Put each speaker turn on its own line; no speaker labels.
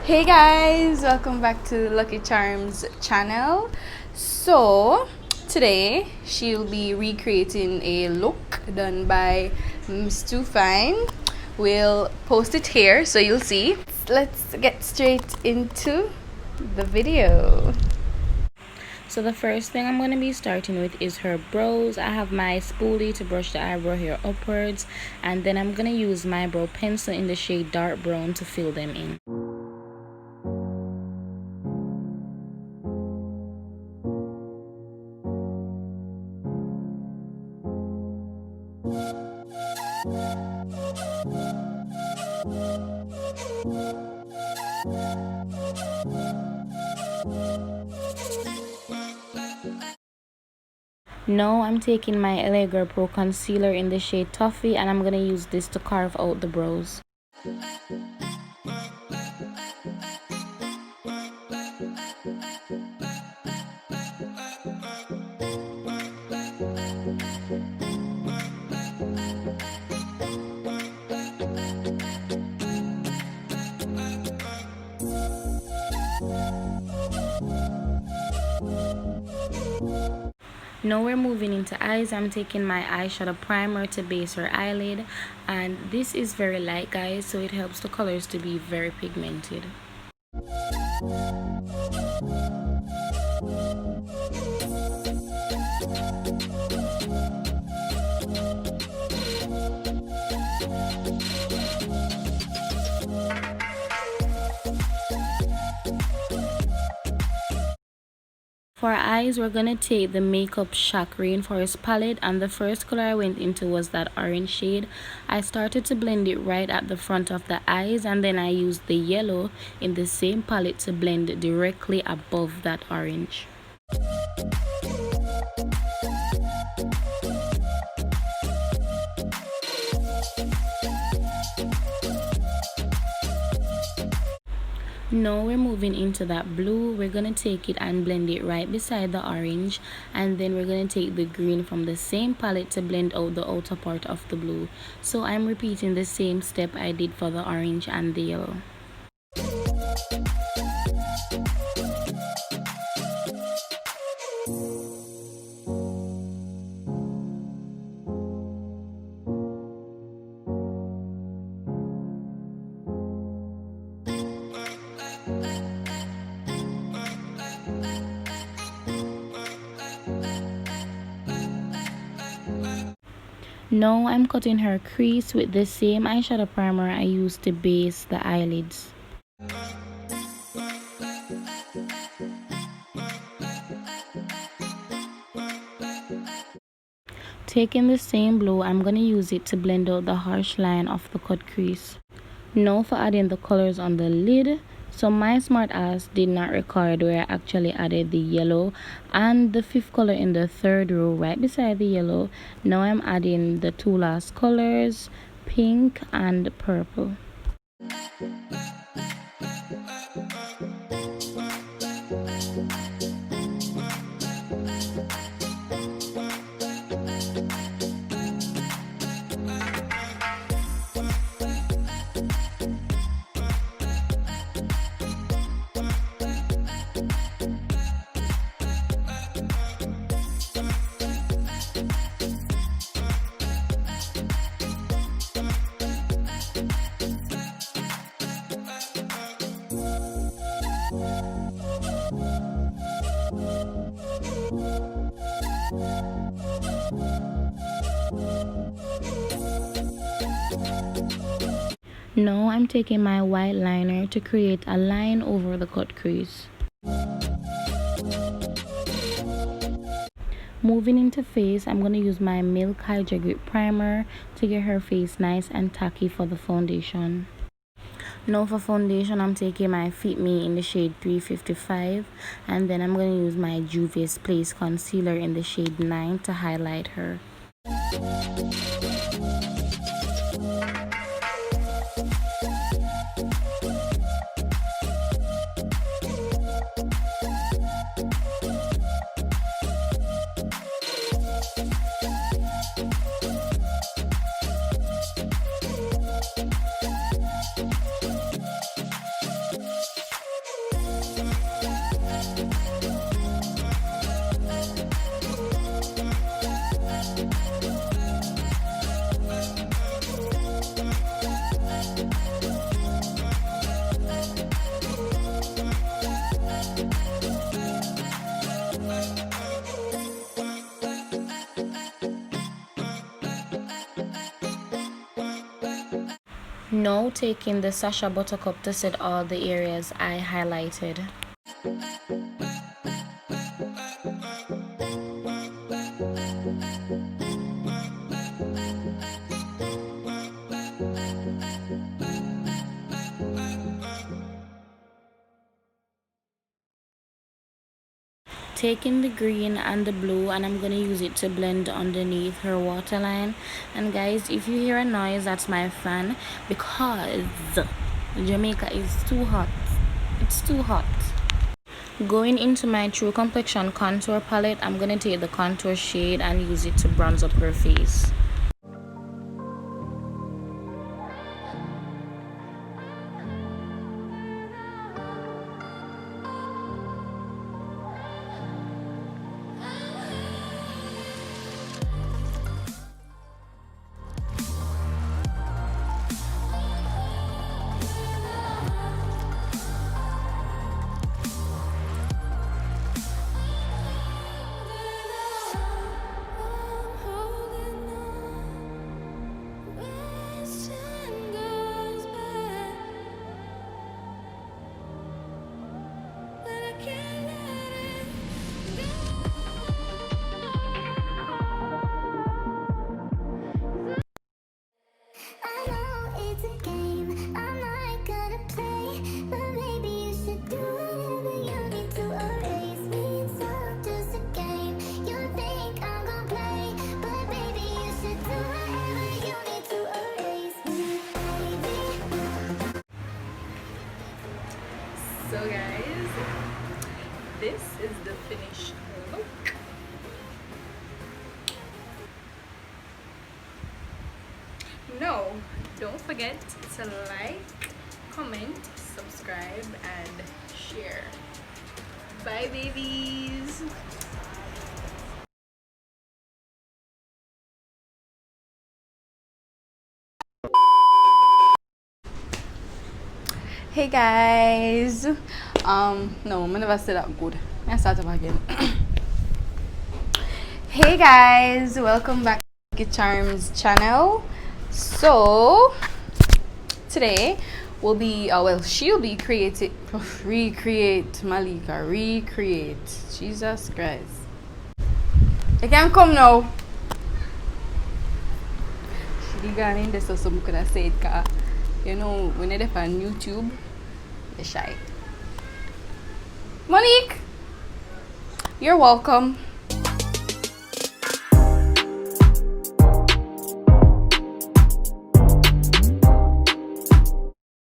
Hey guys, welcome back to Lucky Charms channel. So today she'll be recreating a look done by Miss Too Fine. We'll post it here so you'll see. Let's get straight into the video. So the first thing I'm going to be starting with is her brows. I have my spoolie to brush the eyebrow hair upwards, and then I'm going to use my brow pencil in the shade dark brown to fill them in. Now I'm taking my LA Girl Pro concealer in the shade Toffee, and I'm going to use this to carve out the brows. Now we're moving into eyes. I'm taking my eyeshadow primer to base her eyelid, and this is very light, guys, so it helps the colors to be very pigmented. For our eyes, we're gonna take the Makeup Shack Rainforest palette, and the first color I went into was that orange shade. I started to blend it right at the front of the eyes, and then I used the yellow in the same palette to blend it directly above that orange. Now we're moving into that blue. We're gonna take it and blend it right beside the orange, and then we're gonna take the green from the same palette to blend out the outer part of the blue. So I'm repeating the same step I did for the orange and the yellow. Now I'm cutting her crease with the same eyeshadow primer I used to base the eyelids. Taking the same blue, I'm going to use it to blend out the harsh line of the cut crease. Now for adding the colors on the lid. So my smart ass did not record where I actually added the yellow and the fifth color in the third row right beside the yellow. Now I'm adding the two last colors, pink and purple. Now I'm taking my white liner to create a line over the cut crease. Moving into face, I'm going to use my Milk Hydra Grip Primer to get her face nice and tacky for the foundation. Now for foundation, I'm taking my Fit Me in the shade 355, and then I'm going to use my Juvia's Place Concealer in the shade 9 to highlight her.
Now taking the Sacha Buttercup to set all the areas I highlighted. Taking the green and the blue, and I'm gonna use it to blend underneath her waterline. And guys, if you hear a noise, that's my fan, because Jamaica is too hot. It's too hot. Going into my True Complexion contour palette, I'm gonna take the contour shade and use it to bronze up her face.
So guys, this is the finished look. No, don't forget to like, comment, subscribe, and share. Bye babies. Hey guys, no, I'm never say that good. Let's start up again. Hey guys, welcome back to Lucky Charms channel. So today we'll be she'll be recreate Malika, recreate. Jesus Christ, I can't come now. She got in there, so some could have said, you know, when they're on YouTube, they're shy. Monique, you're welcome.